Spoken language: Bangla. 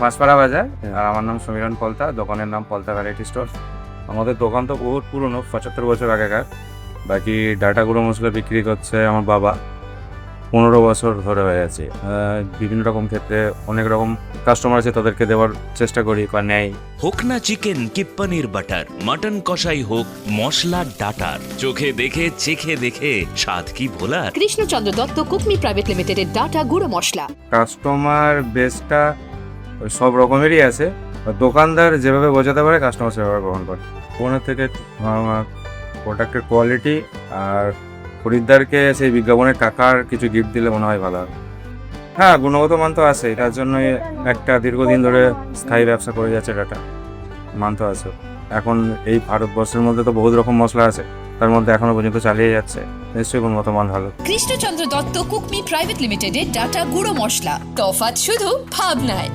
ফাঁসপাড়া বাজার। আর আমার নাম সমীরণ পলতা, দোকানের নাম পলতা ভ্যারাইটি স্টোর। আমাদের দোকান তো বহুত পুরনো, 75 বছর আগেকার। বাকি ডাটা গুঁড়ো মশলা বিক্রি করছে আমার বাবা 15 বছর ধরে হয়ে গেছে। বিভিন্ন রকম ক্ষেত্রে অনেক রকম কাস্টমার আছে, তাদেরকে দেওয়ার চেষ্টা করি বা নেয়। হোক না চিকেন কি পনির বাটার, মাটন কষাই হোক মশলা ডাটার, চোখে দেখে চেখে দেখে স্বাদ কি ভোলার। কৃষ্ণচন্দ্র দত্ত কুকমি প্রাইভেট লিমিটেডের ডাটা গুঁড়ো মশলা। কাস্টমার বেসটা সব রকমেরই আছে, দোকানদার যেভাবে বোঝাতে পারে কাস্টমার সেভাবে গ্রহণ করে। ওনার থেকে প্রোডাক্টের কোয়ালিটি আর খরিদ্দারকে সেই বিজ্ঞাপনের টাকার কিছু গিফট দিলে মনে হয় ভালো হয়। হ্যাঁ, গুণগত মান তো আছে, এটার জন্যই একটা দীর্ঘদিন ধরে স্থায়ী ব্যবসা করে যাচ্ছে ডাটা। মান তো আছে। এখন এই ভারতবর্ষের মধ্যে তো বহুত রকম মশলা আছে, তার মধ্যে এখনো পর্যন্ত চালিয়ে যাচ্ছে, নিশ্চয়ই গুণগত মান ভালো। কৃষ্ণচন্দ্র দত্ত কুকমি প্রাইভেট লিমিটেডের ডাটা গুঁড়ো মশলা, তফাৎ শুধু ভাবনায়।